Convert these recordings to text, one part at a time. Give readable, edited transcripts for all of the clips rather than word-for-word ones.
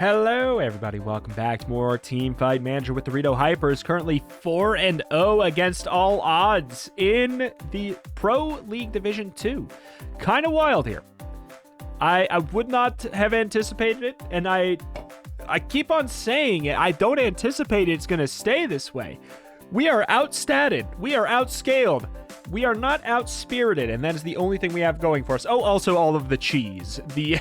Hello, everybody. Welcome back to more Teamfight Manager with the Dorito Hypers. Currently 4-0 against all odds in the Pro League Division 2. Kind of wild here. I would not have anticipated it, and I keep on saying it. I don't anticipate it's going to stay this way. We are outstatted. We are outscaled. We are not outspirited, and that is the only thing we have going for us. Oh, also all of the cheese. The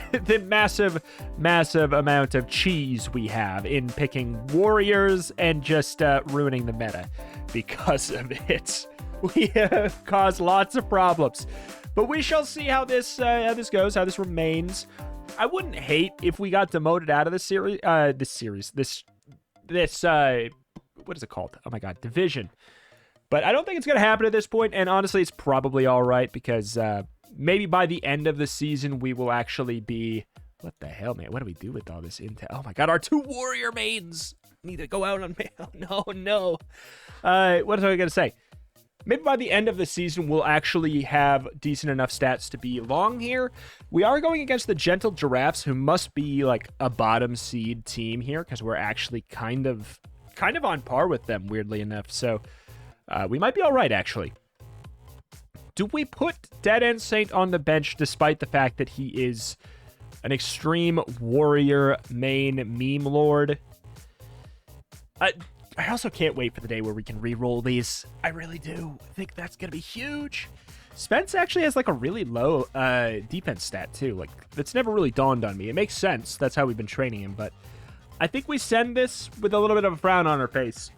massive amount of cheese we have in picking warriors and just ruining the meta because of it. We have caused lots of problems. But we shall see how this goes, how this remains. I wouldn't hate if we got demoted out of this what is it called? Oh my god, division. But I don't think it's going to happen at this point, and honestly, it's probably all right, because maybe by the end of the season, we will actually be... What the hell, man? What do we do with all this intel? Oh my god, our 2 warrior mains need to go out on... No. What was I going to say? Maybe by the end of the season, we'll actually have decent enough stats to be long here. We are going against the Gentle Giraffes, who must be like a bottom seed team here, because we're actually kind of on par with them, weirdly enough. So we might be all right, actually. Do we put Deadendsaint on the bench despite the fact that he is an extreme warrior main meme lord? I also can't wait for the day where we can re-roll these. I really do. I think that's going to be huge. Spence actually has like a really low defense stat too. Like, that's never really dawned on me. It makes sense. That's how we've been training him, but I think we send this with a little bit of a frown on our face.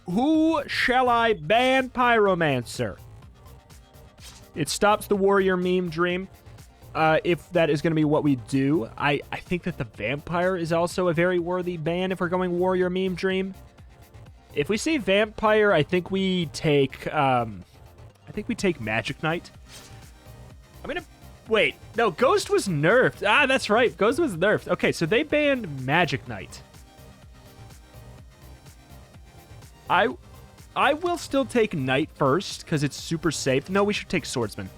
Who shall I ban Pyromancer? It stops the warrior meme dream. If that is going to be what we do. I think that the vampire is also a very worthy ban if we're going warrior meme dream. If we see vampire, I think we take Magic Knight. I'm gonna wait. No, Ghost was nerfed. Ah, that's right. Ghost was nerfed. Okay, so they banned Magic Knight. I will still take Knight first because it's super safe. No, we should take Swordsman.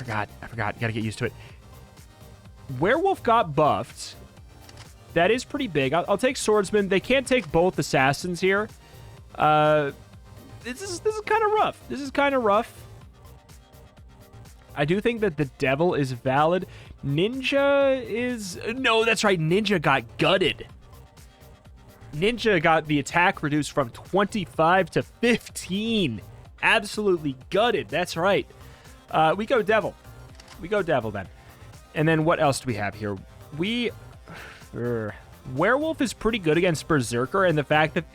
I forgot. Gotta get used to it. Werewolf got buffed. That is pretty big. I'll take Swordsman. They can't take both Assassins here. This is kind of rough. This is kind of rough. I do think that the Devil is valid. Ninja is... No, that's right. Ninja got gutted. Ninja got the attack reduced from 25 to 15. Absolutely gutted. That's right. We go Devil. We go Devil then. And then what else do we have here? Werewolf is pretty good against Berserker, and the fact that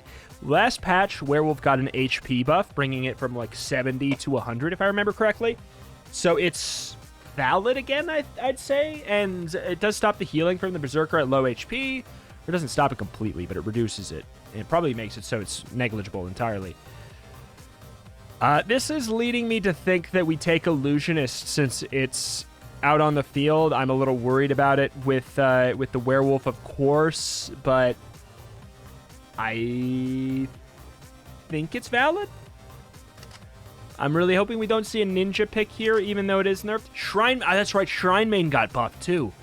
last patch, Werewolf got an HP buff, bringing it from like 70 to 100, if I remember correctly. So it's valid again, I'd say, and it does stop the healing from the Berserker at low HP. It doesn't stop it completely, but it reduces it. And it probably makes it so it's negligible entirely. This is leading me to think that we take Illusionist since it's out on the field. I'm a little worried about it with the Werewolf, of course, but I think it's valid. I'm really hoping we don't see a Ninja pick here, even though it is nerfed. Shrine, that's right, Shrine Main got buffed too.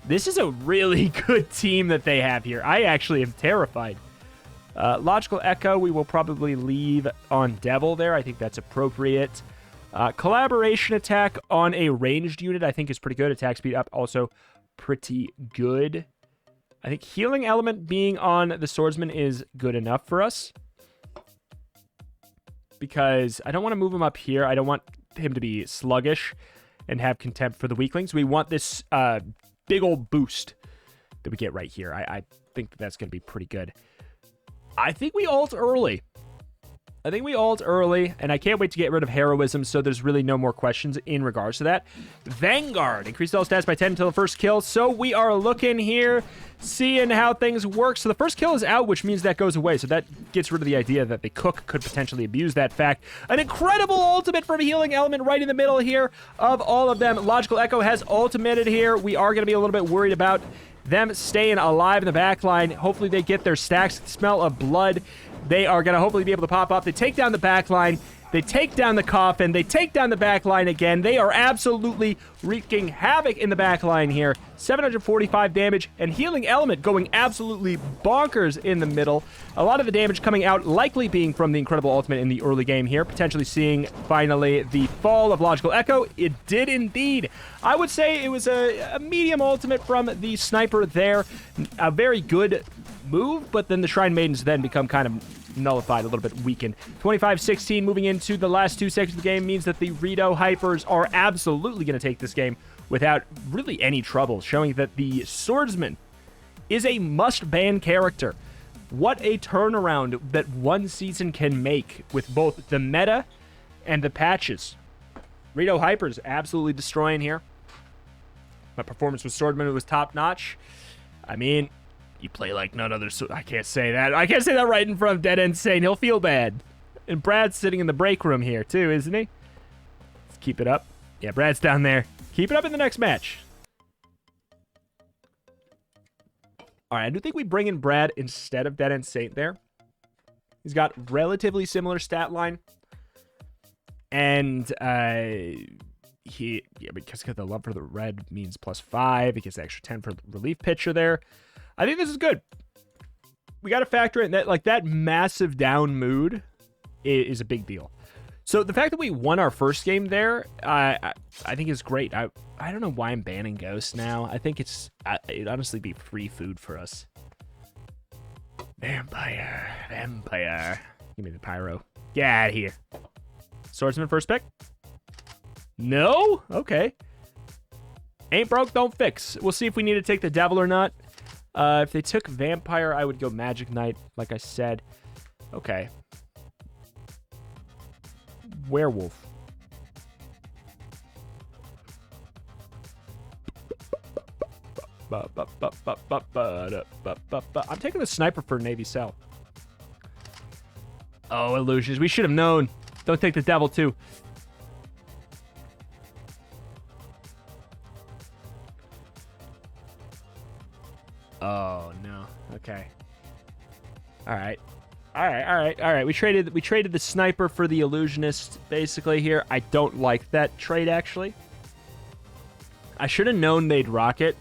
This is a really good team that they have here. I actually am terrified. Logical Echo, we will probably leave on Devil there. I think that's appropriate. Collaboration attack on a ranged unit, I think, is pretty good. Attack speed up, also pretty good. I think Healing Element being on the Swordsman is good enough for us. Because I don't want to move him up here. I don't want him to be sluggish and have contempt for the weaklings. We want this big old boost that we get right here. I think that's going to be pretty good. I think we ult early. And I can't wait to get rid of Heroism, so there's really no more questions in regards to that. Vanguard, increased all stats by 10 until the first kill. So we are looking here, seeing how things work. So the first kill is out, which means that goes away. So that gets rid of the idea that the Cook could potentially abuse that fact. An incredible ultimate from Healing Element right in the middle here of all of them. Logical Echo has ultimated here. We are going to be a little bit worried about them staying alive in the back line. Hopefully they get their stacks. Smell of blood. They are going to hopefully be able to pop up. They take down the back line, They take down the coffin. They take down the back line again. They are absolutely wreaking havoc in the back line here. 745 damage, and Healing Element going absolutely bonkers in the middle. A lot of the damage coming out likely being from the incredible ultimate in the early game here, potentially seeing finally the fall of Logical Echo. It did indeed. I would say it was a medium ultimate from the sniper there. A very good move, but then the Shrine Maidens then become kind of nullified, a little bit weakened. 25-16 moving into the last 2 sections of the game means that the Rito Hypers are absolutely going to take this game without really any trouble, showing that the Swordsman is a must-ban character. What a turnaround that one season can make with both the meta and the patches. Rito Hypers absolutely destroying here. My performance with Swordsman was top-notch. I mean, you play like none other. I can't say that. I can't say that right in front of Deadendsaint. He'll feel bad. And Brad's sitting in the break room here too, isn't he? Let's keep it up. Yeah, Brad's down there. Keep it up in the next match. All right, I do think we bring in Brad instead of Deadendsaint there. He's got relatively similar stat line. And because the love for the red means +5. He gets the extra 10 for the relief pitcher there. I think this is good. We got to factor in that, like, that massive down mood is a big deal. So the fact that we won our first game there, I think is great. I don't know why I'm banning Ghost now. I think it'd honestly be free food for us. Vampire. Give me the pyro. Get out of here. Swordsman first pick. No? Okay. Ain't broke, don't fix. We'll see if we need to take the devil or not. If they took Vampire, I would go Magic Knight, like I said. Okay. Werewolf. I'm taking the Sniper for Navy Cell. Oh, Illusions. We should have known. Don't take the devil, too. Oh, no. Okay. All right. We traded the Sniper for the Illusionist, basically, here. I don't like that trade, actually. I should have known they'd rock it.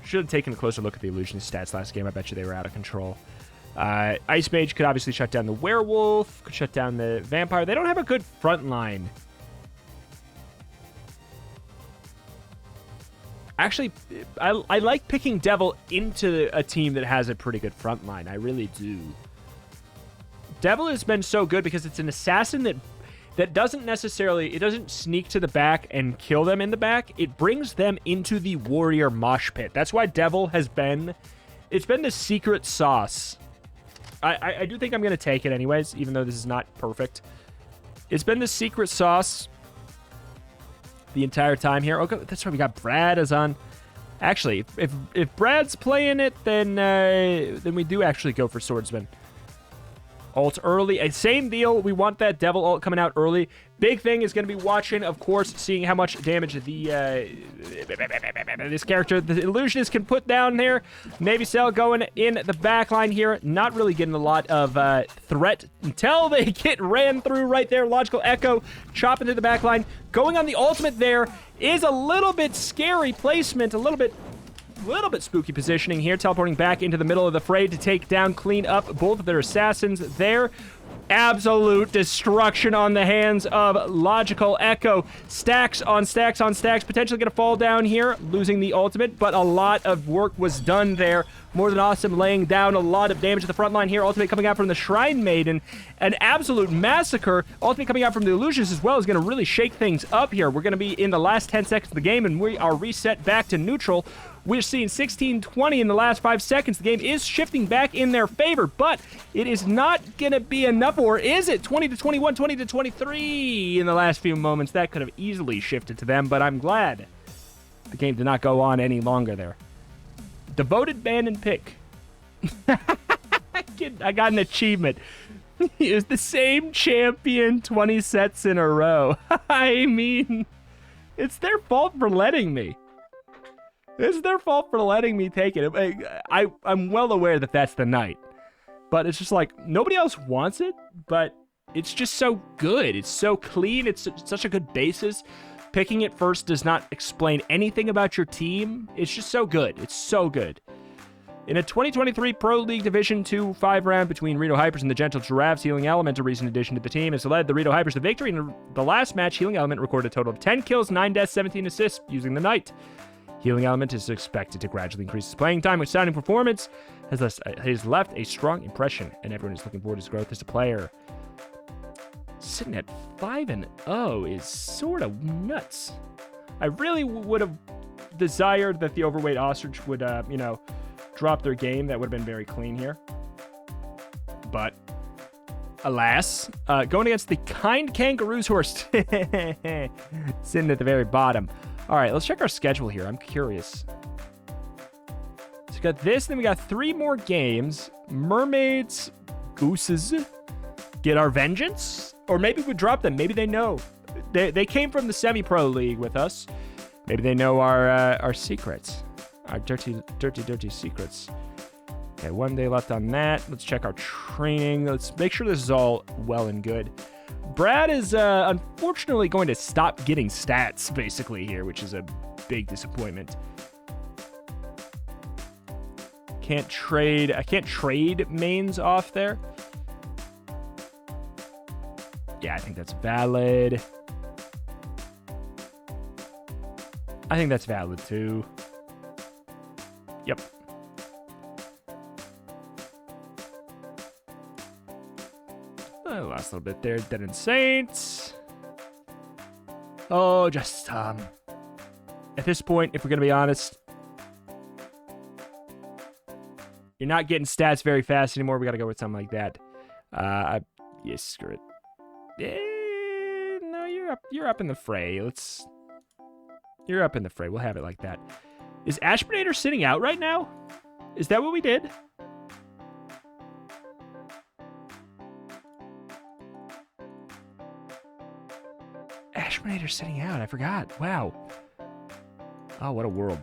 Should have taken a closer look at the Illusionist stats last game. I bet you they were out of control. Ice Mage could obviously shut down the Werewolf, could shut down the Vampire. They don't have a good front line. Actually, I like picking Devil into a team that has a pretty good front line. I really do. Devil has been so good because it's an assassin that doesn't necessarily... It doesn't sneak to the back and kill them in the back. It brings them into the warrior mosh pit. That's why Devil has been... It's been the secret sauce. I do think I'm going to take it anyways, even though this is not perfect. It's been the secret sauce the entire time here. Okay, that's right. We got Brad as on. Actually, if Brad's playing it, then we do actually go for Swordsman. Ult early. Same deal. We want that Devil ult coming out early. Big thing is going to be watching, of course, seeing how much damage this character, the Illusionist, can put down there. Navy Cell going in the back line here. Not really getting a lot of threat until they get ran through right there. Logical Echo chopping through the back line. Going on the ultimate there is a little bit scary placement, a little bit spooky positioning here, teleporting back into the middle of the fray to take down, clean up both of their assassins there. Absolute destruction on the hands of Logical Echo. Stacks on stacks on stacks, potentially going to fall down here, losing the ultimate, but a lot of work was done there. MoreThanAwesome laying down a lot of damage at the front line here. Ultimate coming out from the Shrine Maiden. An absolute massacre. Ultimate coming out from the Illusionist as well is going to really shake things up here. We're going to be in the last 10 seconds of the game, and we are reset back to neutral. We're seeing 16-20 in the last 5 seconds. The game is shifting back in their favor, but it is not going to be enough, or is it? 20-21, 20-23 in the last few moments. That could have easily shifted to them, but I'm glad the game did not go on any longer there. Devoted ban and pick. I got an achievement. He is the same champion 20 sets in a row. I mean, it's their fault for letting me. It's their fault for letting me take it. I'm well aware that that's the night. But it's just like, nobody else wants it, but It's just so good. It's so clean. It's such a good basis. Picking it first does not explain anything about your team. It's just so good. It's so good. In a 2023 Pro League Division 2 5-round between Rito Hypers and the Gentle Giraffes, Healing Element, a recent addition to the team, has led the Rito Hypers to victory. In the last match, Healing Element recorded a total of 10 kills, 9 deaths, 17 assists using the Knight. Healing Element is expected to gradually increase his playing time, with sounding performance has left a strong impression, and everyone is looking forward to his growth as a player. Sitting at 5-0 is sort of nuts. I really would have desired that the overweight ostrich would, drop their game. That would have been very clean here. But, alas, going against the kind kangaroos who are sitting at the very bottom. All right, let's check our schedule here. I'm curious. So we got this, then we got 3 more games. Mermaids, Gooses, get our vengeance? Or maybe we drop them. Maybe they know. They came from the semi-pro league with us. Maybe they know our secrets. Our dirty secrets. Okay, 1 day left on that. Let's check our training. Let's make sure this is all well and good. Brad is unfortunately going to stop getting stats, basically, here, which is a big disappointment. I can't trade mains off there. Yeah, I think that's valid. I think that's valid, too. Yep. Last little bit there. Deadendsaint. Oh, JusticeTom. At this point, if we're going to be honest, you're not getting stats very fast anymore. We got to go with something like that. Yes, screw it. No, you're up in the fray. You're up in the fray. We'll have it like that. Is Ashbinator sitting out right now? Is that what we did? Ashbinator sitting out. I forgot. Wow. Oh, what a world.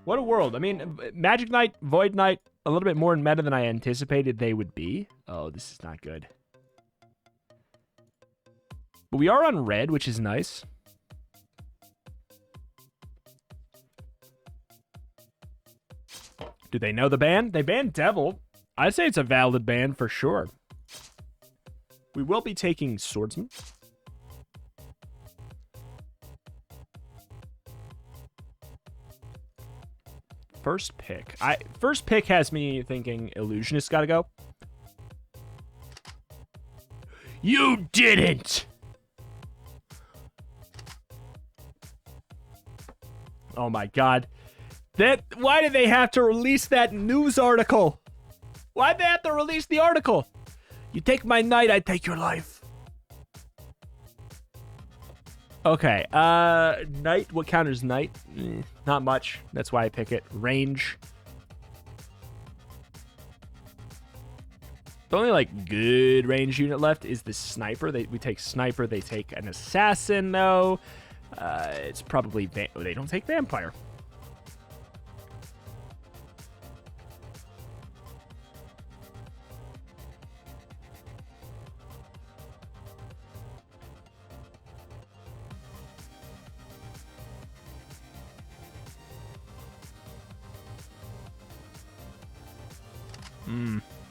What a world. I mean, Magic Knight, Void Knight, a little bit more in meta than I anticipated they would be. Oh, this is not good. But we are on red, which is nice. Do they know the ban? They banned Devil. I'd say it's a valid ban for sure. We will be taking Swordsman. First pick. First pick has me thinking Illusionist gotta go. You didn't! Oh my god. Why did they have to release that news article? Why'd they have to release the article? You take my knight, I take your life. Okay, knight, what counters knight? Not much, that's why I pick it. Range. The only, like, good range unit left is the sniper. We take sniper, they take an assassin, though. It's probably, they don't take vampire.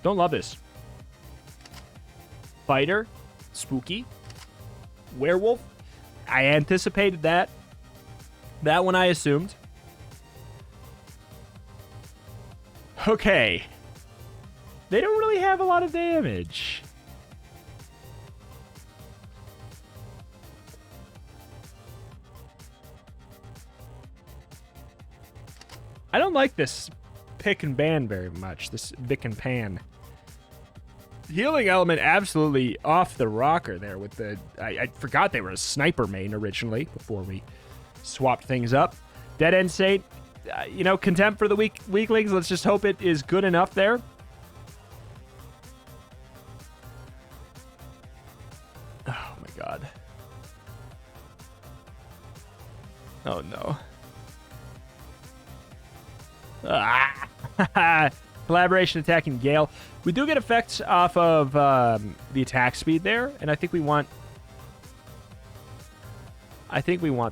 Don't love this. Fighter, spooky, werewolf. I anticipated that. That one I assumed. Okay. They don't really have a lot of damage. I don't like this pick and ban very much. This Bick and Pan. Healing Element absolutely off the rocker there with the... I forgot they were a sniper main originally before we swapped things up. Deadendsaint, contempt for the weaklings. Let's just hope it is good enough there. Oh my god. Oh no. Collaboration attacking Gale. We do get effects off of the attack speed there, and I think we want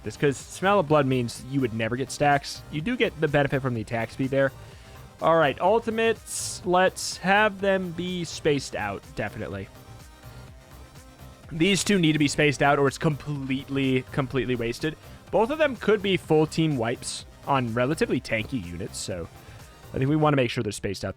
this, because Smell of Blood means you would never get stacks. You do get the benefit from the attack speed there. All right, ultimates, let's have them be spaced out, definitely. These two need to be spaced out, or it's completely wasted. Both of them could be full team wipes on relatively tanky units, so I think we want to make sure they're spaced out.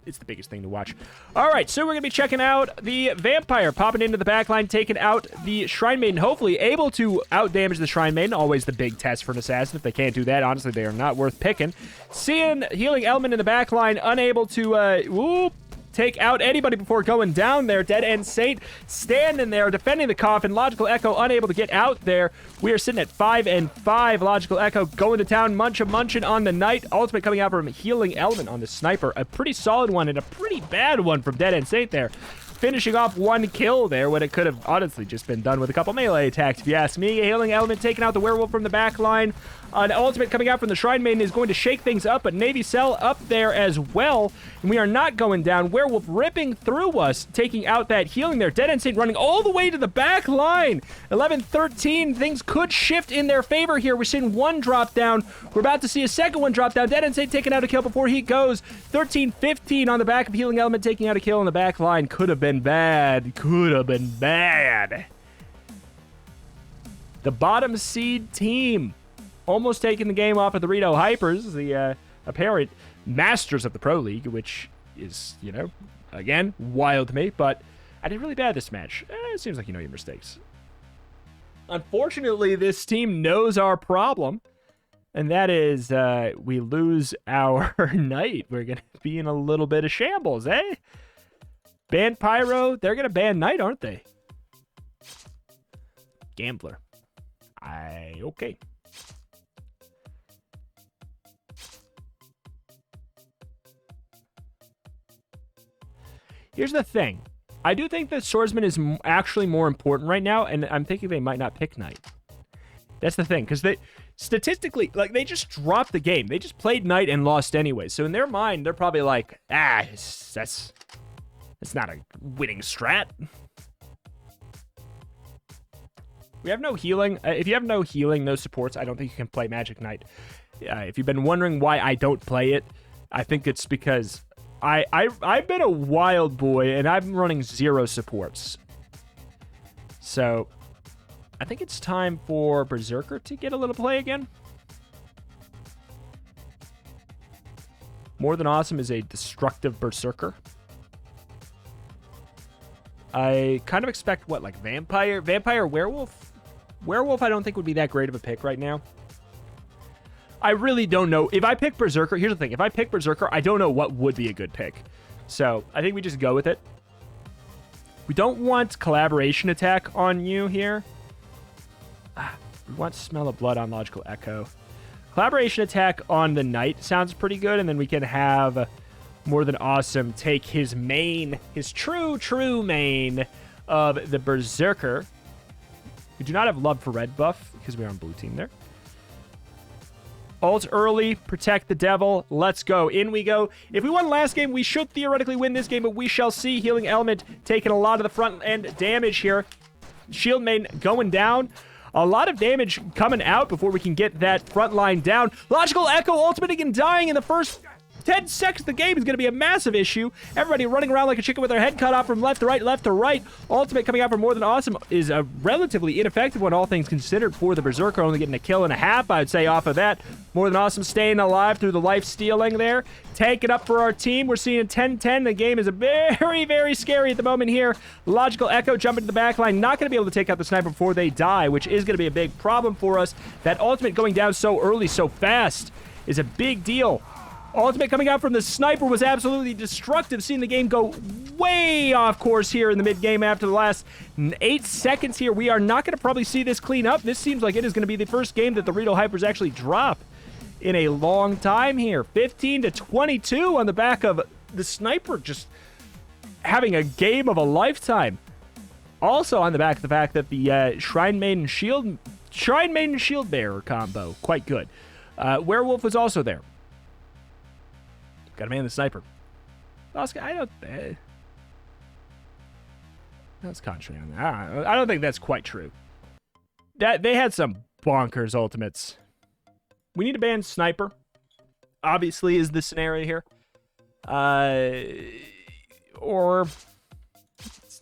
It's the biggest thing to watch. All right, so we're going to be checking out the Vampire, popping into the backline, taking out the Shrine Maiden, hopefully able to outdamage the Shrine Maiden. Always the big test for an assassin. If they can't do that, honestly, they are not worth picking. Seeing Healing Element in the backline, unable to take out anybody before going down there. Deadendsaint standing there, defending the coffin. Logical Echo unable to get out there. We are sitting at 5-5. Logical Echo going to town, munchin' on the night. Ultimate coming out from Healing Element on the Sniper. A pretty solid one and a pretty bad one from Deadendsaint there. Finishing off one kill there when it could have honestly just been done with a couple melee attacks, if you ask me. Healing Element taking out the Werewolf from the back line. An ultimate coming out from the Shrine Maiden is going to shake things up, but Navy Cell up there as well. And we are not going down. Werewolf ripping through us, taking out that healing there. Deadendsaint running all the way to the back line. 11-13. Things could shift in their favor here. We're seeing one drop down. We're about to see a second one drop down. Deadendsaint taking out a kill before he goes. 13-15 on the back of Healing Element, taking out a kill on the back line. Could have been bad. Could have been bad. The bottom seed team almost taking the game off of the Rito Hypers, the apparent masters of the Pro League, which is, you know, again, wild to me, but I did really bad this match. It seems like you know your mistakes. Unfortunately, this team knows our problem, and that is we lose our Knight. We're going to be in a little bit of shambles, eh? Ban Pyro, they're going to ban Knight, aren't they? Gambler. Okay. Here's the thing. I do think that Swordsman is actually more important right now, and I'm thinking they might not pick Knight. That's the thing, because they statistically, like, they just dropped the game. They just played Knight and lost anyway. So in their mind, they're probably like, that's not a winning strat. We have no healing. If you have no healing, no supports, I don't think you can play Magic Knight. If you've been wondering why I don't play it, I think it's because I've been a wild boy, and I'm running 0 supports. So, I think it's time for Berserker to get a little play again. MoreThanAwesome is a destructive Berserker. I kind of expect, what, like Vampire, Werewolf? Werewolf I don't think would be that great of a pick right now. I really don't know. If I pick Berserker, here's the thing. If I pick Berserker, I don't know what would be a good pick. So, I think we just go with it. We don't want Collaboration Attack on you here. We want Smell of Blood on Logical Echo. Collaboration Attack on the Knight sounds pretty good, and then we can have MoreThanAwesome take his main, his true main of the Berserker. We do not have Love for Red buff, because we are on blue team there. Ult early, protect the devil. Let's go. In we go. If we won last game, we should theoretically win this game, but we shall see. Healing Element taking a lot of the front end damage here. Shield Main going down. A lot of damage coming out before we can get that front line down. Logical Echo ultimating and dying in the first 10 seconds of the game is going to be a massive issue. Everybody running around like a chicken with their head cut off from left to right, left to right. Ultimate coming out for MoreThanAwesome is a relatively ineffective one, all things considered, for the Berserker, only getting a kill and a half, I'd say, off of that. MoreThanAwesome staying alive through the life stealing there. Tanking up for our team. We're seeing 10-10. The game is very, very scary at the moment here. Logical Echo jumping to the back line. Not going to be able to take out the sniper before they die, which is going to be a big problem for us. That ultimate going down so early, so fast is a big deal. Ultimate coming out from the sniper was absolutely destructive, seeing the game go way off course here in the mid-game after the last 8 seconds here. We are not going to probably see this clean up. This seems like it is going to be the first game that the Rito Hypers actually drop in a long time here. 15-22 on the back of the sniper just having a game of a lifetime. Also on the back of the fact that the Shrine Maiden Shield Bearer combo, quite good. Werewolf was also there. Gotta man the sniper. Oscar, I don't... that's contrary on that. I don't think that's quite true. They had some bonkers ultimates. We need to ban Sniper. Obviously is the scenario here. Or...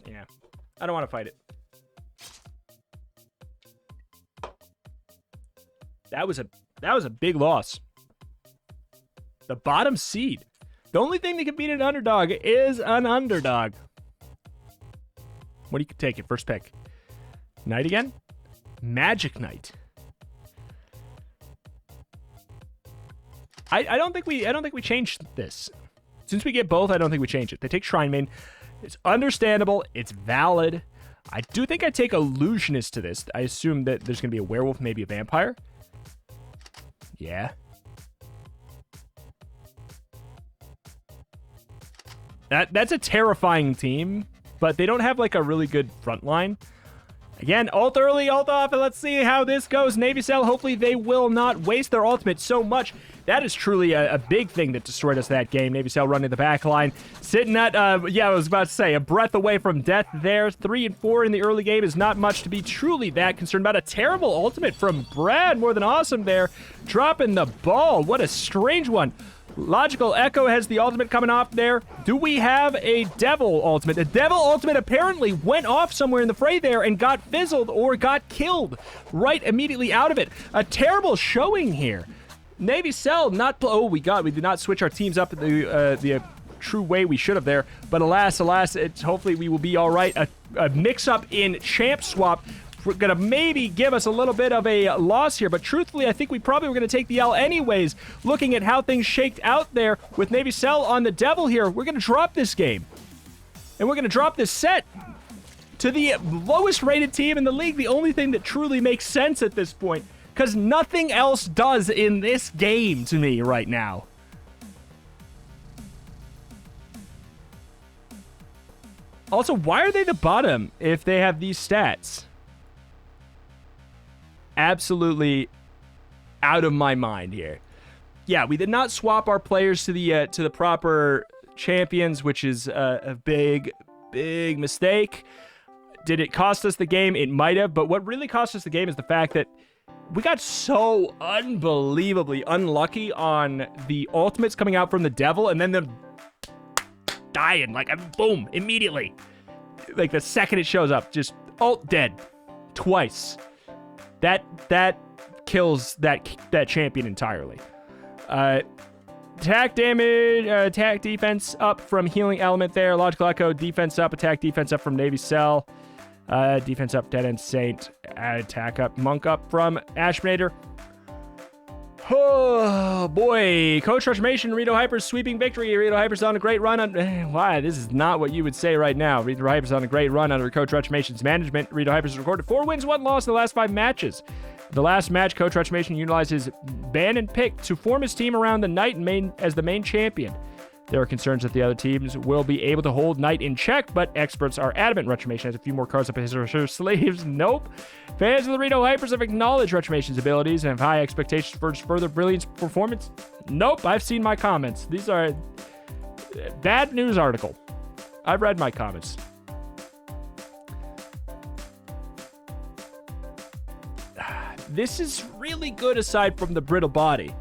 yeah. I don't want to fight it. That was a big loss. The bottom seed. The only thing that can beat an underdog is an underdog. What do you take it? First pick. Knight again? Magic Knight. I don't think we changed this. Since we get both, I don't think we change it. They take Shrine Main. It's understandable. It's valid. I do think I take Illusionist to this. I assume that there's going to be a werewolf, maybe a vampire. Yeah. That's a terrifying team, but they don't have like a really good front line. Again, ult early, ult off, and let's see how this goes. Navy Cell, hopefully they will not waste their ultimate so much. That is truly a big thing that destroyed us that game. Navy Cell running the back line. Sitting at, yeah, I was about to say, a breath away from death there. 3 and 4 in the early game is not much to be truly that concerned about. A terrible ultimate from Brad. MoreThanAwesome there. Dropping the ball. What a strange one. Logical Echo has the ultimate coming off there. Do we have a Devil ultimate? The Devil ultimate apparently went off somewhere in the fray there and got fizzled or got killed right immediately out of it. A terrible showing here. Navy Cell not... oh, we did not switch our teams up the true way we should have there. But alas, hopefully we will be all right. A mix-up in champ swap gonna maybe give us a little bit of a loss here, but truthfully, I think we probably were gonna take the L anyways. Looking at how things shaked out there with Navy Cell on the Devil here, we're gonna drop this game. And we're gonna drop this set to the lowest rated team in the league, the only thing that truly makes sense at this point, because nothing else does in this game to me right now. Also, why are they the bottom if they have these stats? Absolutely out of my mind here. Yeah, we did not swap our players to the proper champions, which is a big mistake. Did it cost us the game? It might have, but what really cost us the game is the fact that we got so unbelievably unlucky on the ultimates coming out from the Devil, and then them dying, like, boom, immediately. Like, the second it shows up, just ult dead. Twice. That kills that champion entirely. Attack damage, attack defense up from Healing Element there. Logical Echo, defense up, attack defense up from Navy Cell. Defense up, Deadendsaint. Attack up, Monk up from Ashbinator. Oh, boy. Coach Retromation, Rito Hyper's sweeping victory. Rito Hyper's on a great run. Why? This is not what you would say right now. Rito Hyper's on a great run under Coach Retromation's management. Rito Hyper's recorded 4 wins, 1 loss in the last 5 matches. The last match, Coach Retromation utilized his ban and pick to form his team around the Knight as the main champion. There are concerns that the other teams will be able to hold Knight in check, but experts are adamant Retromation has a few more cards up his sleeves. Nope. Fans of the Rito Hypers have acknowledged Retromation's abilities and have high expectations for his further brilliant performance. Nope, I've seen my comments. These are bad news article. I've read my comments. This is really good aside from the brittle body.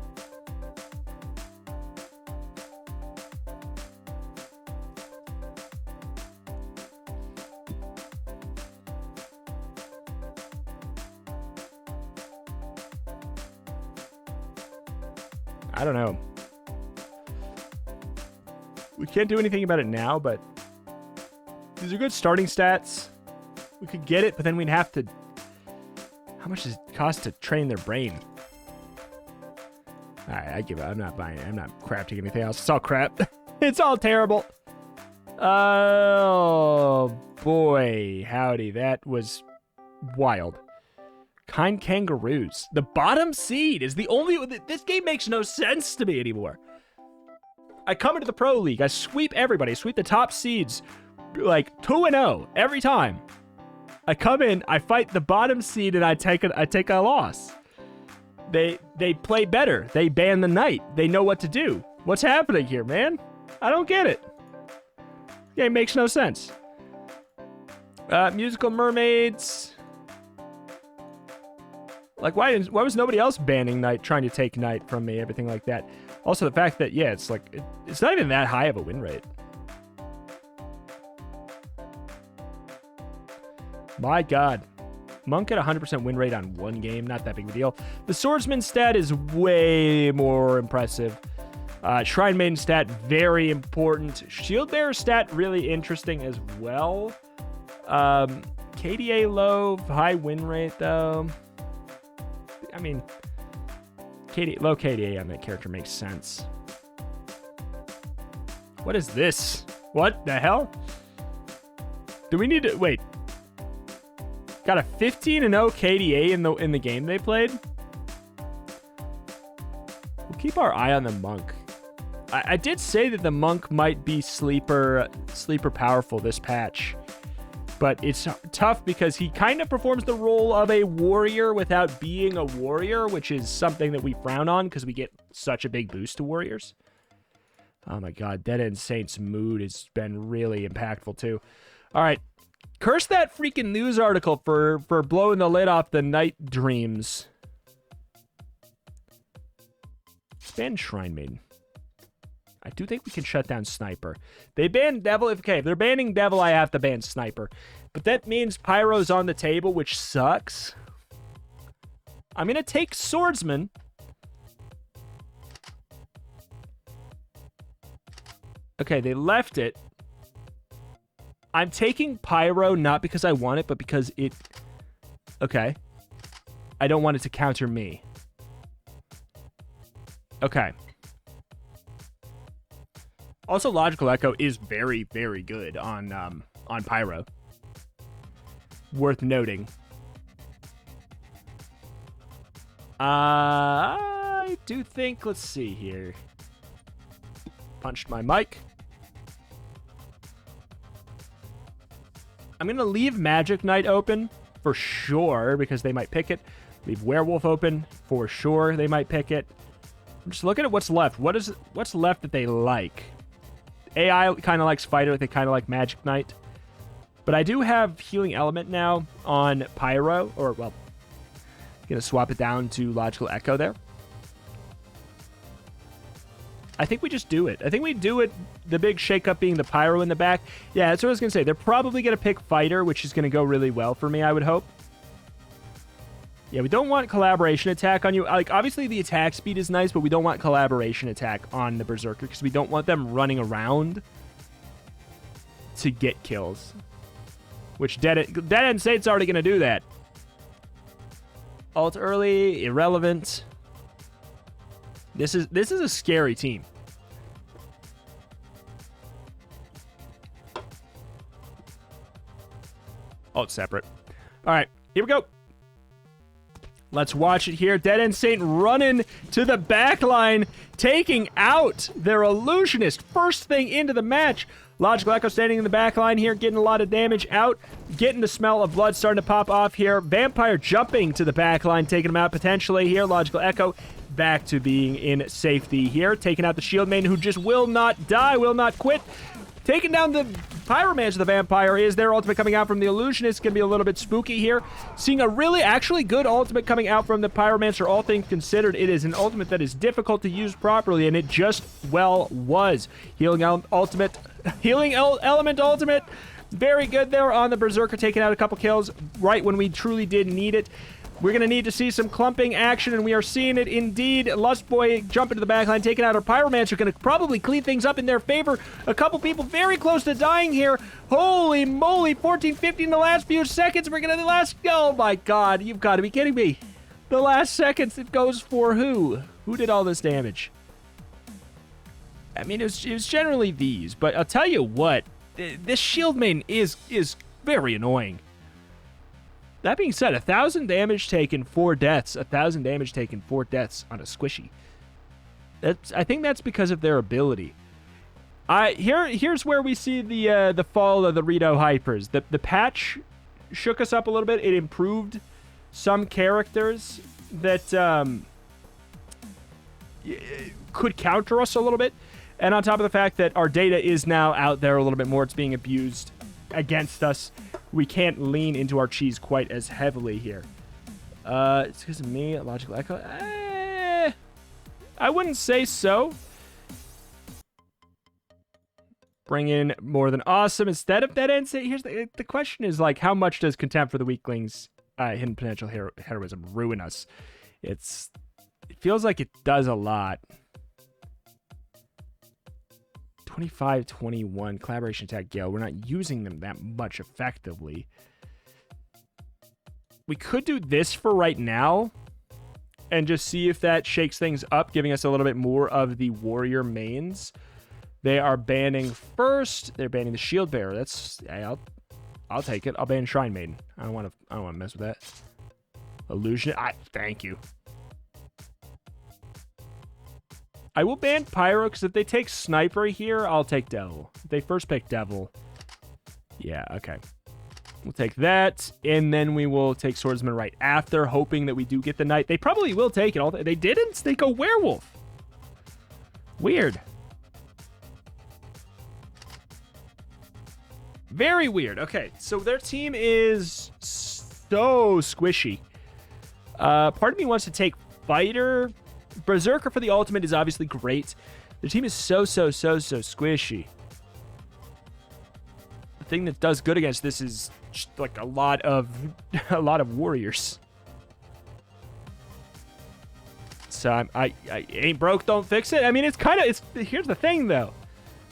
I don't know. We can't do anything about it now, but these are good starting stats. We could get it, but then we'd have to... How much does it cost to train their brain? Alright, I give up. I'm not buying it. I'm not crafting anything else. It's all crap. It's all terrible. Oh, boy. Howdy. That was wild. Kind Kangaroos. The bottom seed is the only... This game makes no sense to me anymore. I come into the Pro League. I sweep everybody. I sweep the top seeds. Like 2-0 every time. I come in, I fight the bottom seed, and I take a loss. They play better. They ban the Knight. They know what to do. What's happening here, man? I don't get it. Game makes no sense. Musical mermaids. Like, why was nobody else banning Knight, trying to take Knight from me, everything like that? Also, the fact that, yeah, it's like, it's not even that high of a win rate. My God. Monk at 100% win rate on one game, not that big of a deal. The Swordsman stat is way more impressive. Shrine Maiden stat, very important. Shield Bearer stat, really interesting as well. KDA low, high win rate, though. I mean, low KDA on that character makes sense. What is this? What the hell? Do we need to... Wait. Got a 15-0 KDA in the game they played? We'll keep our eye on the Monk. I did say that the Monk might be sleeper powerful this patch. But it's tough because he kind of performs the role of a warrior without being a warrior, which is something that we frown on because we get such a big boost to warriors. Oh my God, Deadendsaint's mood has been really impactful too. All right, curse that freaking news article for blowing the lid off the night dreams. Ban Shrine Maiden. I do think we can shut down Sniper. They banned Devil. If they're banning Devil, I have to ban Sniper. But that means Pyro's on the table, which sucks. I'm going to take Swordsman. Okay, they left it. I'm taking Pyro not because I want it, but because it... Okay. I don't want it to counter me. Okay. Also, Logical Echo is very, very good on Pyro. Worth noting. I do think, let's see here. Punched my mic. I'm going to leave Magic Knight open for sure because they might pick it. Leave Werewolf open for sure. They might pick it. I'm just looking at what's left. What's left that they like? AI kind of likes Fighter. They kind of like Magic Knight. But I do have Healing Element now on Pyro. Or, well, going to swap it down to Logical Echo there. I think we just do it. I think we do it, the big shakeup being the Pyro in the back. Yeah, that's what I was going to say. They're probably going to pick Fighter, which is going to go really well for me, I would hope. Yeah, we don't want collaboration attack on you. Like, obviously the attack speed is nice, but we don't want collaboration attack on the Berserker because we don't want them running around to get kills. Which Deadendsaint's already going to do that. Ult early, irrelevant. This is a scary team. Ult separate. All right, here we go. Let's watch it here. Deadendsaint running to the back line, taking out their Illusionist. First thing into the match. Logical Echo standing in the back line here, getting a lot of damage out. Getting the smell of blood starting to pop off here. Vampire jumping to the back line, taking him out potentially here. Logical Echo back to being in safety here. Taking out the Shield Maiden, who just will not die, will not quit. Taking down the Pyromancer, the Vampire, is their ultimate coming out from the Illusionist. Going to be a little bit spooky here. Seeing a really, actually good ultimate coming out from the Pyromancer, all things considered. It is an ultimate that is difficult to use properly, and it just, well, was. Healing Element ultimate. Very good there on the Berserker, taking out a couple kills right when we truly did need it. We're going to need to see some clumping action, and we are seeing it indeed. Lustboy jumping to the backline, taking out our Pyromancer, going to probably clean things up in their favor. A couple people very close to dying here. Holy moly, 14-50 in the last few seconds. We're going to the last... Oh my God, you've got to be kidding me. The last seconds, it goes for who? Who did all this damage? I mean, it was generally these, but I'll tell you what, this Shield Maiden is very annoying. That being said, 1,000 damage taken, 4 deaths. 1,000 damage taken, 4 deaths on a squishy. I think that's because of their ability. Here's where we see the fall of the Rito Hypers. The patch shook us up a little bit. It improved some characters that could counter us a little bit. And on top of the fact that our data is now out there a little bit more, it's being abused against us. We can't lean into our cheese quite as heavily here. It's because of me, Logical Echo. I wouldn't say so. Bring in MoreThanAwesome instead of Deadendsaint. Here's the question is, like, how much does Contempt for the Weaklings, Hidden Potential Heroism ruin us? It feels like it does a lot. 25-21 collaboration attack Gale. We're not using them that much effectively. We could do this for right now and just see if that shakes things up, giving us a little bit more of the warrior mains. They are banning first. They're banning the shield bearer. That's I'll take it. I'll ban Shrine Maiden. I don't want to mess with that. Illusion. Thank you. I will ban Pyro, because if they take Sniper here, I'll take Devil. If they first pick Devil. Yeah, okay. We'll take that, and then we will take Swordsman right after, hoping that we do get the Knight. They probably will take it. They didn't? They go Werewolf. Weird. Very weird. Okay, so their team is so squishy. Part of me wants to take Fighter. Berserker for the ultimate is obviously great. The team is so squishy. The thing that does good against this is just like a lot of warriors. So I ain't broke, don't fix it. I mean, here's the thing though.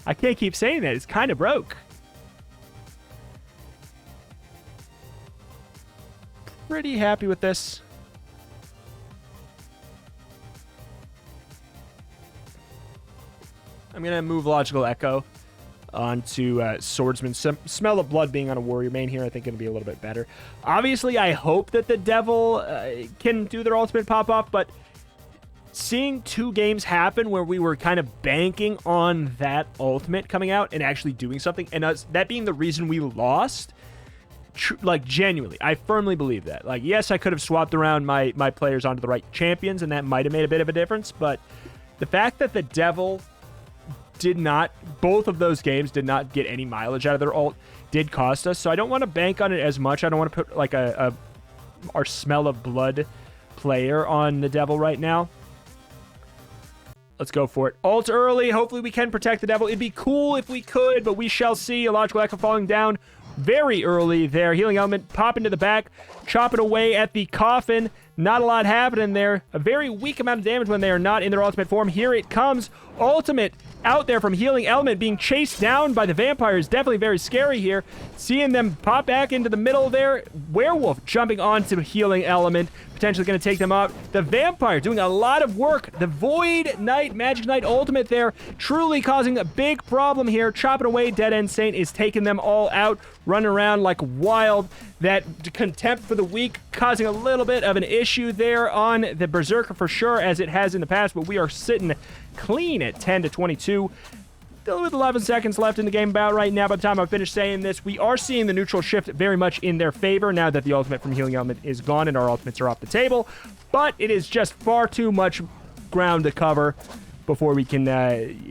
I can't keep saying that. It's kind of broke. Pretty happy with this. I'm going to move Logical Echo onto Swordsman. Smell of Blood being on a warrior main here, I think, going to be a little bit better. Obviously, I hope that the Devil can do their ultimate pop-off, but seeing 2 games happen where we were kind of banking on that ultimate coming out and actually doing something, and that being the reason we lost, like, genuinely, I firmly believe that. Like, yes, I could have swapped around my players onto the right champions, and that might have made a bit of a difference, but the fact that the Devil both of those games did not get any mileage out of their ult did cost us, so I don't want to bank on it as much. I don't want to put like our Smell of Blood player on the Devil right now. Let's go for it. Ult early. Hopefully we can protect the Devil. It'd be cool if we could, but we shall see. A Logical Echo falling down very early there. Healing Element pop into the back, chopping away at the coffin. Not a lot happening there. A very weak amount of damage when they are not in their ultimate form. Here it comes. Ultimate out there from Healing Element, being chased down by the vampire is definitely very scary here. Seeing them pop back into the middle there. Werewolf jumping onto Healing Element, potentially going to take them out. The vampire doing a lot of work. The Void Knight, Magic Knight ultimate there, truly causing a big problem here. Chopping away. Deadendsaint is taking them all out, running around like wild. That Contempt for the Weak causing a little bit of an issue there on the Berserker for sure, as it has in the past, but we are sitting clean at 10-22. Still with 11 seconds left in the game about right now. By the time I finish saying this, we are seeing the neutral shift very much in their favor now that the ultimate from Healing Element is gone and our ultimates are off the table, but it is just far too much ground to cover before we can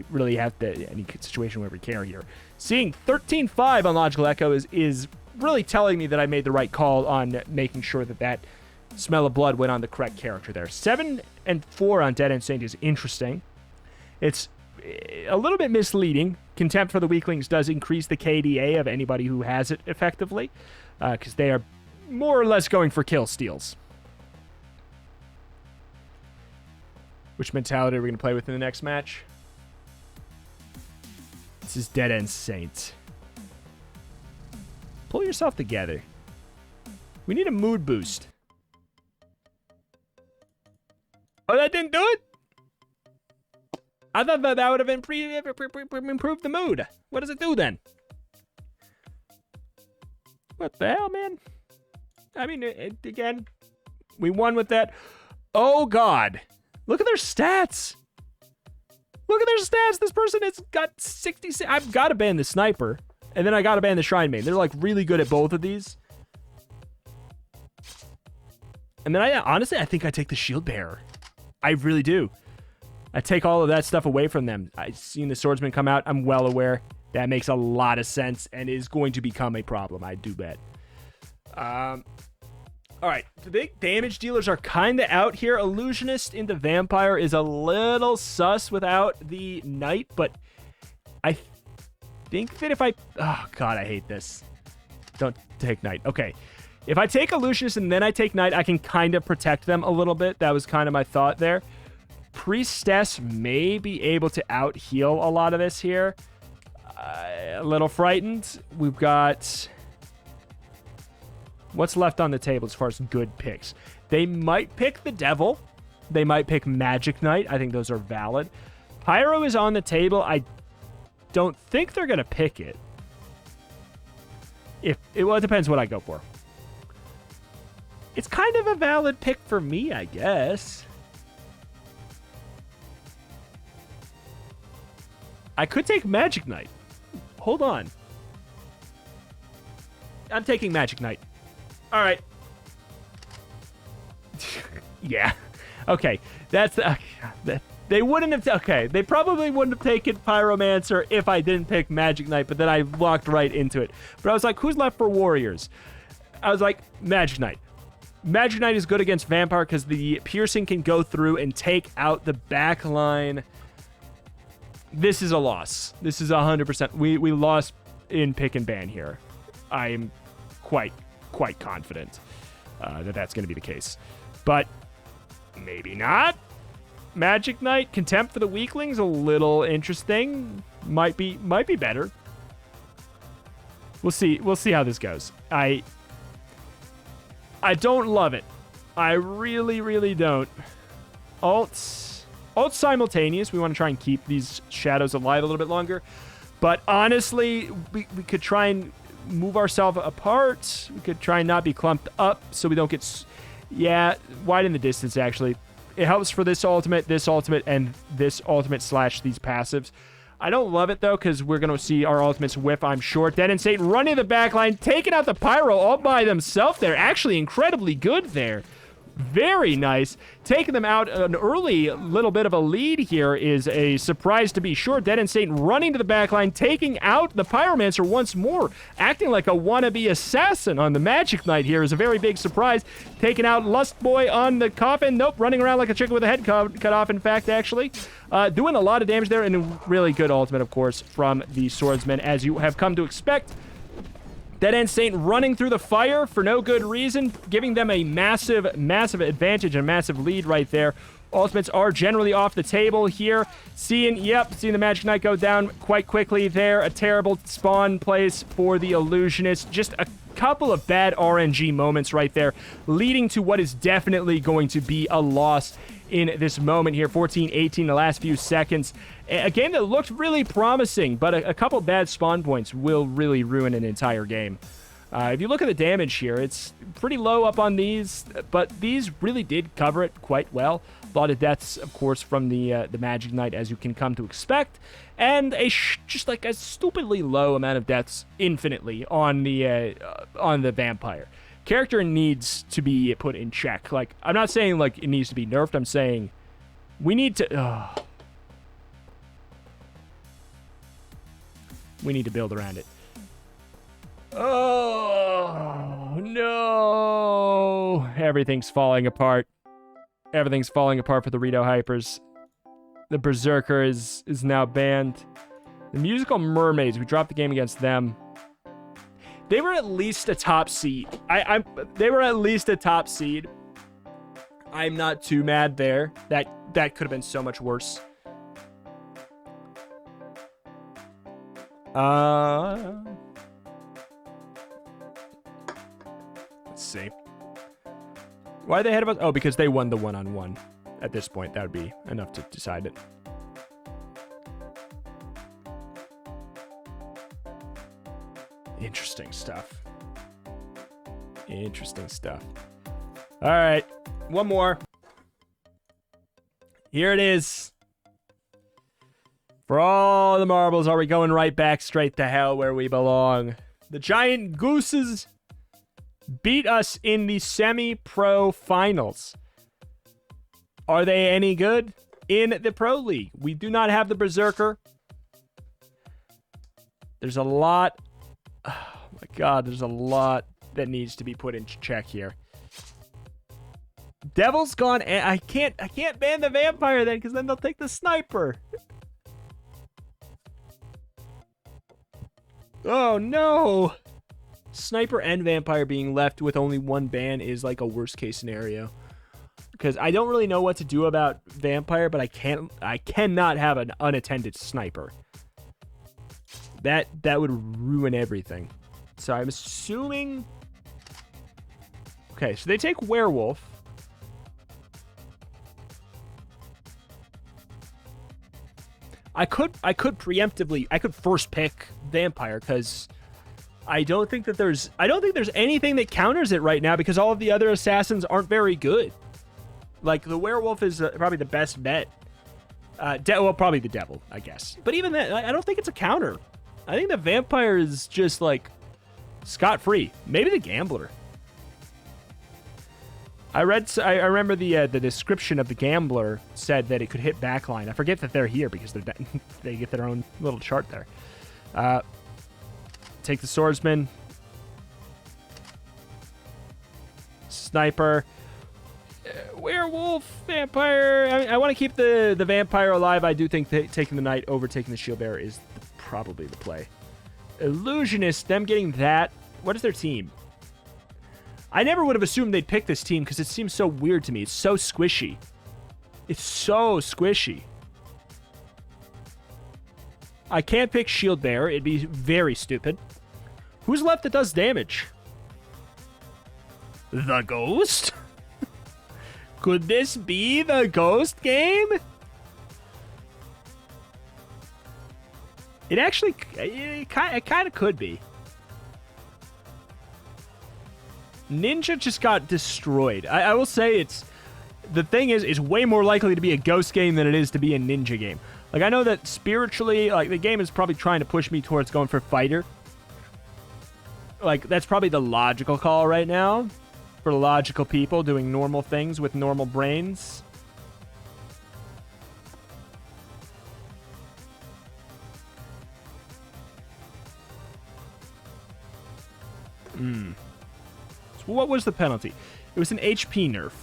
really have any situation where we care here. Seeing 13-5 on Logical Echo is really telling me that I made the right call on making sure that Smell of Blood went on the correct character there. 7-4 on Deadendsaint is interesting. It's a little bit misleading. Contempt for the Weaklings does increase the KDA of anybody who has it effectively, because they are more or less going for kill steals. Which mentality are we going to play with in the next match? This is Deadendsaint. Pull yourself together. We need a mood boost. Oh, that didn't do it? I thought that would have improved the mood. What does it do then? What the hell, man? I mean, again, we won with that. Oh, God. Look at their stats. Look at their stats. This person has got 66. I've got to ban the Sniper. And then I got to ban the Shrine Maiden. They're like really good at both of these. And then honestly, I think I take the Shield Bearer. I really do. I take all of that stuff away from them. I've seen the swordsman come out. I'm well aware. That makes a lot of sense and is going to become a problem, I do bet. All right, the big damage dealers are kind of out here. Illusionist into Vampire is a little sus without the Knight, but I think that if I... Oh, God, I hate this. Don't take Knight. Okay. If I take Illusionist and then I take Knight, I can kind of protect them a little bit. That was kind of my thought there. Priestess may be able to out-heal a lot of this here. A little frightened. We've got... What's left on the table as far as good picks? They might pick the Devil. They might pick Magic Knight. I think those are valid. Pyro is on the table. I don't think they're going to pick it. Well, it depends what I go for. It's kind of a valid pick for me, I guess. I could take Magic Knight. Hold on. I'm taking Magic Knight. All right. Yeah. Okay. That's... they wouldn't have... Okay. They probably wouldn't have taken Pyromancer if I didn't pick Magic Knight, but then I walked right into it. But I was like, who's left for Warriors? I was like, Magic Knight. Magic Knight is good against Vampire because the Piercing can go through and take out the back line. This is a loss. This is 100%. We lost in pick and ban here. I am quite confident that that's going to be the case. But maybe not. Magic Knight, Contempt for the Weaklings, a little interesting. Might be better. We'll see. We'll see how this goes. I don't love it. I really don't. Alt simultaneous. We want to try and keep these shadows alive a little bit longer. But honestly, we could try and move ourselves apart. We could try and not be clumped up so we don't get... Yeah, widen the distance, actually. It helps for this ultimate, and this ultimate / these passives. I don't love it, though, because we're going to see our ultimates whiff, I'm sure. Deadendsaint running the back line, taking out the Pyro all by themselves there. Actually incredibly good there. Very nice. Taking them out an early little bit of a lead here is a surprise to be sure. Deadendsaint running to the back line, taking out the Pyromancer once more. Acting like a wannabe assassin on the Magic Knight here is a very big surprise. Taking out Lust Boy on the coffin. Nope, running around like a chicken with a head cut off, in fact, actually. Doing a lot of damage there, and a really good ultimate, of course, from the Swordsman, as you have come to expect. Deadendsaint running through the fire for no good reason, giving them a massive advantage and massive lead right there. Ultimates are generally off the table here. Seeing the Magic Knight go down quite quickly there. A terrible spawn place for the Illusionist. Just a couple of bad RNG moments right there, leading to what is definitely going to be a loss in this moment here. 14-18 the last few seconds. A game that looked really promising, but a couple bad spawn points will really ruin an entire game. If you look at the damage here, it's pretty low up on these, but these really did cover it quite well. A lot of deaths, of course, from the Magic Knight, as you can come to expect, and just like a stupidly low amount of deaths infinitely on the Vampire. Character needs to be put in check. Like, I'm not saying like it needs to be nerfed. I'm saying we need to. We need to build around it. Oh, no. Everything's falling apart. Everything's falling apart for the Rito Hypers. The Berserker is now banned. The Musical Mermaids, we dropped the game against them. They were at least a top seed. They were at least a top seed. I'm not too mad there. That could have been so much worse. Let's see. Why are they ahead of us? Oh, because they won the one-on-one. At this point, that would be enough to decide it. Interesting stuff. Interesting stuff. All right. One more. Here it is. For all the marbles, are we going right back straight to hell where we belong? The Giant Gooses beat us in the semi-pro finals. Are they any good? in the Pro League. We do not have the Berserker. There's a lot. Oh my God, there's a lot that needs to be put into check here. Devil's gone, and I can't ban the Vampire then, because then they'll take the Sniper. Oh no! Sniper and Vampire being left with only one ban is like a worst case scenario. Because I don't really know what to do about Vampire, but I cannot have an unattended Sniper. That would ruin everything. So I'm assuming. Okay, so they take Werewolf. I could preemptively, I could first pick Vampire, because I don't think there's anything that counters it right now, because all of the other assassins aren't very good. Like, the Werewolf is probably the best bet. Well, probably the Devil, I guess. But even that, I don't think it's a counter. I think the Vampire is just, like, scot-free. Maybe the Gambler. I remember the description of the Gambler said that it could hit backline. I forget that they're here because they get their own little chart there. Take the Swordsman. Sniper. Werewolf. Vampire. I want to keep the Vampire alive. I do think that taking the Knight over taking the Shield Bearer is probably the play. Illusionist. Them getting that. What is their team? I never would have assumed they'd pick this team because it seems so weird to me. It's so squishy. It's so squishy. I can't pick Shield Bearer. It'd be very stupid. Who's left that does damage? The Ghost? Could this be the Ghost game? It actually... It kind of could be. Ninja just got destroyed. I will say it's... The thing is, it's way more likely to be a Ghost game than it is to be a Ninja game. Like, I know that spiritually, like, the game is probably trying to push me towards going for Fighter. Like, that's probably the logical call right now. For logical people doing normal things with normal brains. So what was the penalty? It was an HP nerf.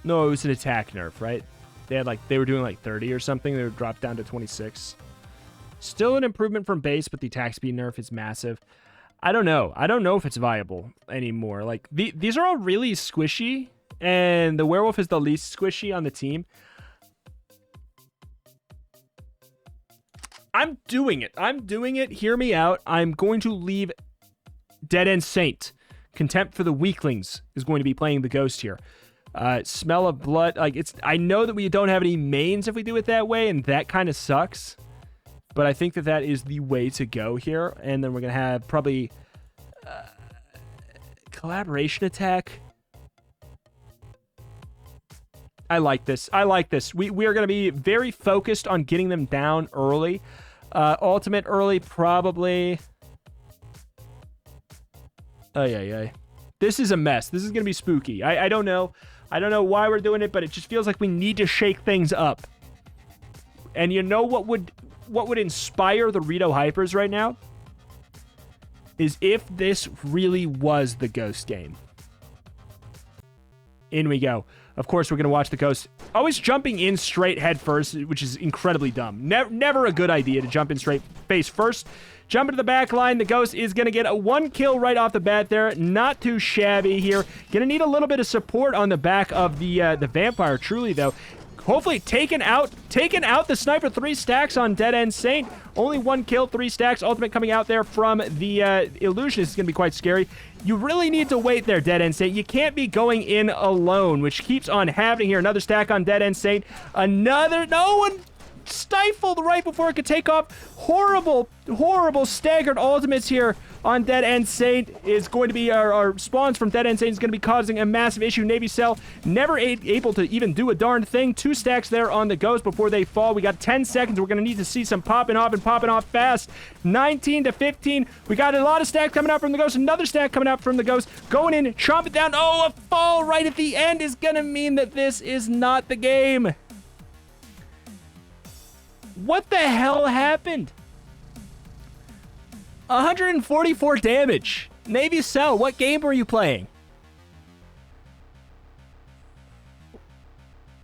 No, it was an attack nerf, right? They were doing like 30 or something. They were dropped down to 26. Still an improvement from base, but the attack speed nerf is massive. I don't know. I don't know if it's viable anymore. Like, these are all really squishy, and the Werewolf is the least squishy on the team. I'm doing it. I'm doing it. Hear me out. I'm going to leave Deadendsaint. Contempt for the Weaklings is going to be playing the Ghost here. Smell of Blood. Like, I know that we don't have any mains if we do it that way, and that kind of sucks. But I think that is the way to go here. And then we're going to have probably collaboration attack. I like this. I like this. We are going to be very focused on getting them down early. Ultimate early, probably. Ay. This is a mess. This is going to be spooky. I don't know. I don't know why we're doing it, but it just feels like we need to shake things up. And you know what would inspire the Rito Hypers right now? Is if this really was the Ghost game. In we go. Of course, we're going to watch the Ghost always jumping in straight head first, which is incredibly dumb. Never a good idea to jump in straight face first. Jump into the back line. The Ghost is going to get a 1 kill right off the bat there. Not too shabby here. Going to need a little bit of support on the back of the Vampire, truly, though. Hopefully taken out the Sniper. 3 stacks on Deadendsaint. Only 1 kill, 3 stacks. Ultimate coming out there from the Illusionist is going to be quite scary. You really need to wait there, Deadendsaint. You can't be going in alone, which keeps on happening here. Another stack on Deadendsaint. No one stifled right before it could take off. Horrible, horrible staggered ultimates here on Deadendsaint is going to be our spawns from Deadendsaint is going to be causing a massive issue. Navy Cell never able to even do a darn thing. 2 stacks there on the Ghost before they fall. We got 10 seconds. We're going to need to see some popping off and popping off fast. 19 to 15. We got a lot of stacks coming out from the Ghost. Another stack coming out from the Ghost. Going in, chomp it down. Oh, a fall right at the end is going to mean that this is not the game. What the hell happened? 144 damage. Navy Cell, what game were you playing?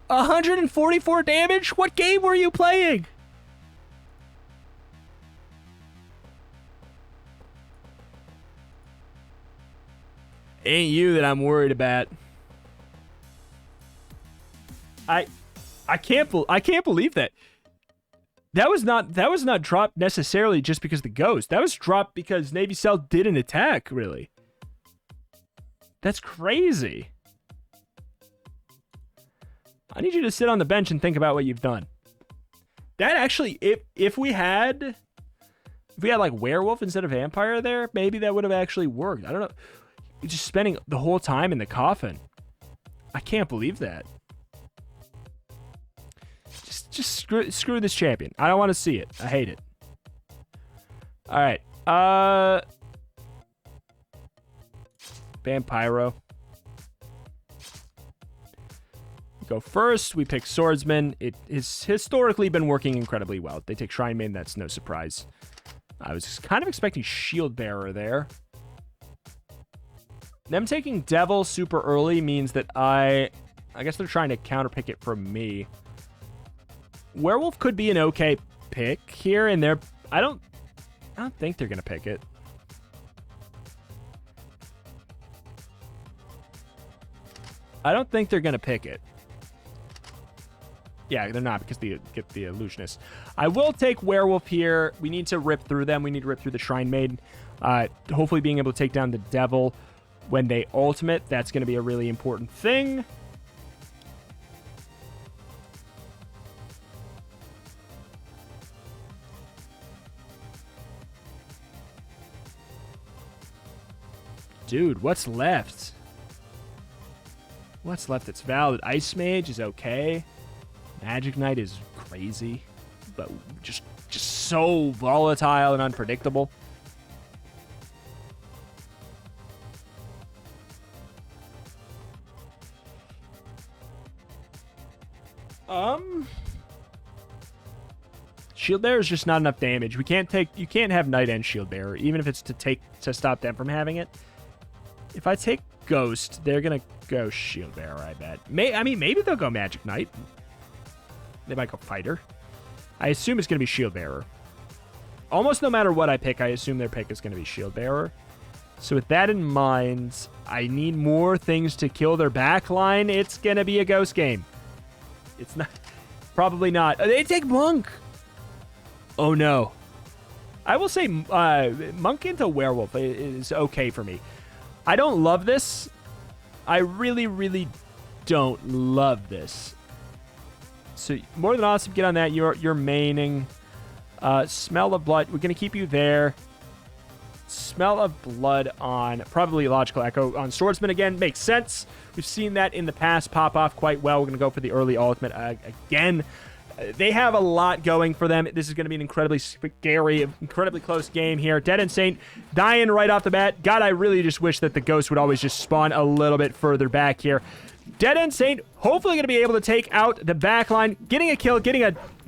144 damage? What game were you playing? Ain't you that I'm worried about. I can't believe that. That was not dropped necessarily just because the Ghost. That was dropped because Navy Cell didn't attack, really. That's crazy. I need you to sit on the bench and think about what you've done. That actually, if we had like Werewolf instead of Vampire there, maybe that would have actually worked. I don't know. You're just spending the whole time in the coffin. I can't believe that. Just screw this champion. I don't want to see it. I hate it. All right. Vampiro. Go first. We pick Swordsman. It has historically been working incredibly well. They take Shrine Maiden. That's no surprise. I was kind of expecting Shield Bearer there. Them taking Devil super early means that I guess they're trying to counterpick it from me. Werewolf could be an okay pick here, and I don't think they're gonna pick it. I don't think they're gonna pick it. Yeah, they're not because they get the Illusionist. I will take Werewolf here. We need to rip through them. We need to rip through the Shrine Maiden. Hopefully being able to take down the Devil when they ultimate. That's going to be a really important thing. Dude, what's left? What's left that's valid? Ice Mage is okay. Magic Knight is crazy, but just so volatile and unpredictable. Shield Bearer is just not enough damage. You can't have Knight and Shield Bearer, even if it's to stop them from having it. If I take Ghost, they're gonna go Shield Bearer, I bet. Maybe they'll go Magic Knight. They might go Fighter. I assume it's gonna be Shield Bearer. Almost no matter what I pick, I assume their pick is gonna be Shield Bearer. So with that in mind, I need more things to kill their backline. It's gonna be a Ghost game. It's not. Probably not. They take Monk. Oh no. I will say Monk into Werewolf is okay for me. I don't love this. I really, really don't love this. So more than awesome, get on that. You're maining. Smell of Blood. We're going to keep you there. Smell of Blood on probably Logical Echo on Swordsman again. Makes sense. We've seen that in the past pop off quite well. We're going to go for the early ultimate again. They have a lot going for them. This is going to be an incredibly scary, incredibly close game here. Deadendsaint dying right off the bat. God, I really just wish that the Ghost would always just spawn a little bit further back here. Deadendsaint hopefully going to be able to take out the backline. Getting a kill,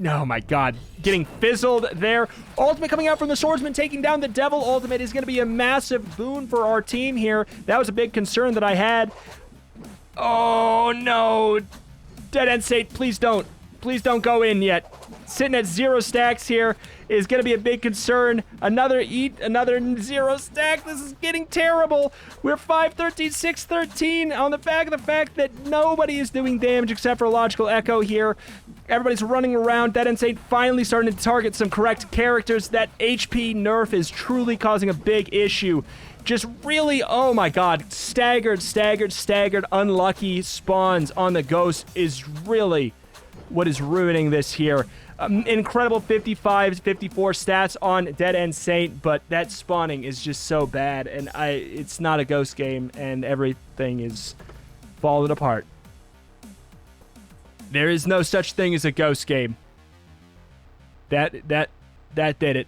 oh my god, getting fizzled there. Ultimate coming out from the Swordsman, taking down the Devil. Ultimate is going to be a massive boon for our team here. That was a big concern that I had. Oh no. Deadendsaint, please don't. Please don't go in yet. Sitting at 0 stacks here is going to be a big concern. Another 0 stack. This is getting terrible. We're 5-13, 6-13 on the back of the fact that nobody is doing damage except for Logical Echo here. Everybody's running around. Deadendsaint finally starting to target some correct characters. That HP nerf is truly causing a big issue. Just really, oh my god, staggered, unlucky spawns on the Ghost is really what is ruining this here. incredible 55, 54 stats on Deadendsaint, but that spawning is just so bad, and it's not a ghost game, and everything is falling apart. There is no such thing as a ghost game. That did it.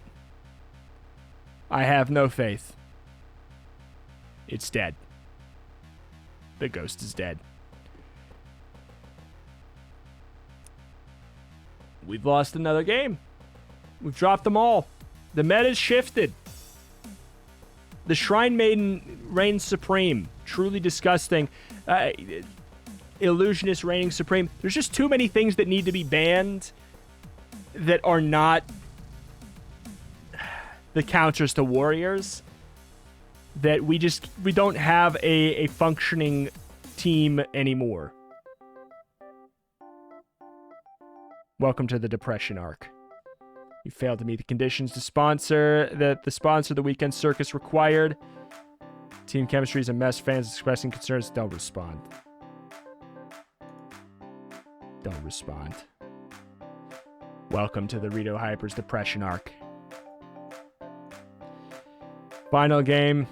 I have no faith. It's dead. The ghost is dead. We've lost another game. We've dropped them all. The meta's shifted. The Shrine Maiden reigns supreme. Truly disgusting. Illusionist reigning supreme. There's just too many things that need to be banned that are not the counters to warriors, that we don't have a functioning team anymore. Welcome to the depression arc. You failed to meet the conditions to sponsor that the sponsor the weekend circus required. Team chemistry is a mess. Fans expressing concerns. Don't respond. Don't respond. Welcome to the Rito Hyper's depression arc. Final game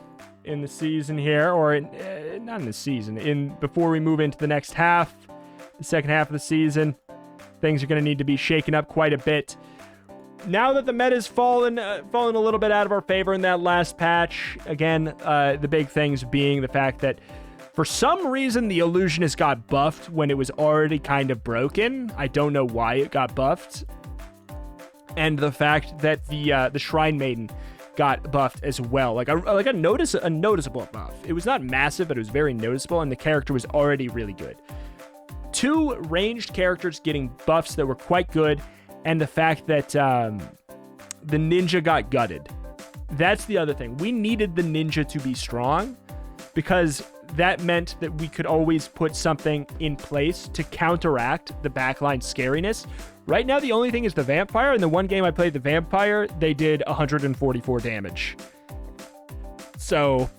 in the season here, or not in the season. Before we move into the next half, the second half of the season, things are going to need to be shaken up quite a bit. Now that the meta's fallen a little bit out of our favor in that last patch, again, the big things being the fact that for some reason the Illusionist got buffed when it was already kind of broken. I don't know why it got buffed. And the fact that the Shrine Maiden got buffed as well, like a noticeable buff. It was not massive, but it was very noticeable, and the character was already really good. Two ranged characters getting buffs that were quite good, and the fact that the ninja got gutted. That's the other thing. We needed the ninja to be strong because that meant that we could always put something in place to counteract the backline scariness. Right now, the only thing is the vampire. In the one game I played the vampire, they did 144 damage. So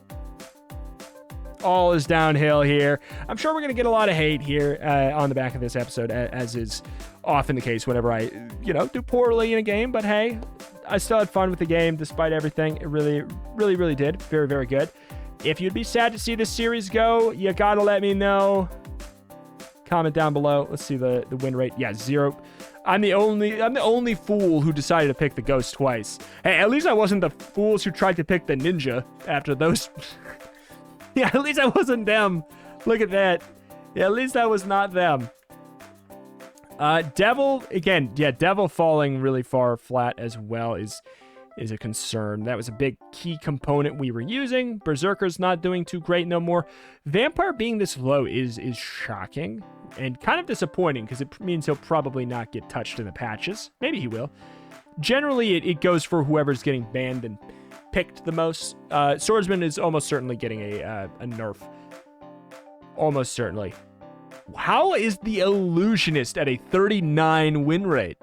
all is downhill here. I'm sure we're going to get a lot of hate here on the back of this episode, as is often the case whenever I, do poorly in a game. But hey, I still had fun with the game despite everything. It really, really, really did. Very, very good. If you'd be sad to see this series go, you got to let me know. Comment down below. Let's see the win rate. Yeah, 0. I'm the only fool who decided to pick the ghost twice. Hey, at least I wasn't the fools who tried to pick the ninja after those. Yeah, at least I wasn't them. Look at that. Yeah, at least I was not them. Devil, again, yeah, Devil falling really far flat as well is a concern. That was a big key component we were using. Berserker's not doing too great no more. Vampire being this low is shocking and kind of disappointing because it means he'll probably not get touched in the patches. Maybe he will. Generally, it goes for whoever's getting banned and picked the most. Swordsman is almost certainly getting a nerf. Almost certainly. How is the Illusionist at a 39 win rate?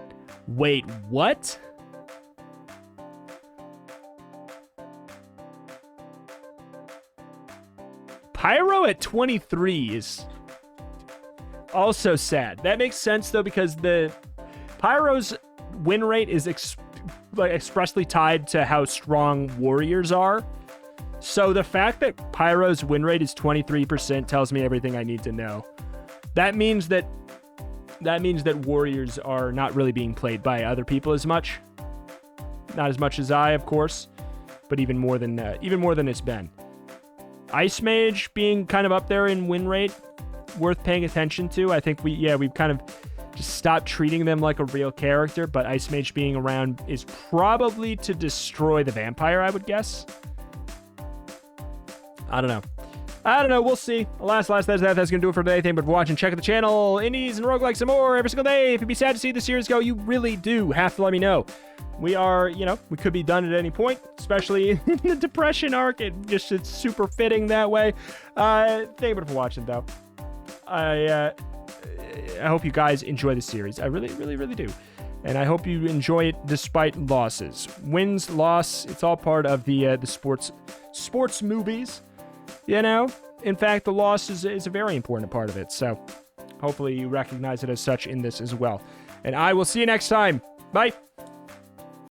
Wait, what? Pyro at 23 is also sad. That makes sense, though, because the Pyro's win rate is expressly tied to how strong warriors are. So the fact that Pyro's win rate is 23% tells me everything I need to know. That means that warriors are not really being played by other people as much. Not as much as I, of course, but even more than it's been. Ice Mage being kind of up there in win rate, worth paying attention to. I think we've kind of just stopped treating them like a real character, but Ice Mage being around is probably to destroy the vampire, I would guess. I don't know. We'll see. That's going to do it for today. Thank you for watching. Check out the channel. Indies and roguelikes some more every single day. If you'd be sad to see the series go, you really do have to let me know. We are, we could be done at any point, especially in the depression arc. It's super fitting that way. Thank you for watching, though. I hope you guys enjoy the series. I really, really, really do. And I hope you enjoy it despite losses. Wins, loss, it's all part of the sports movies. In fact, the loss is a very important part of it. So Hopefully you recognize it as such in this as well. And I will see you next time. Bye.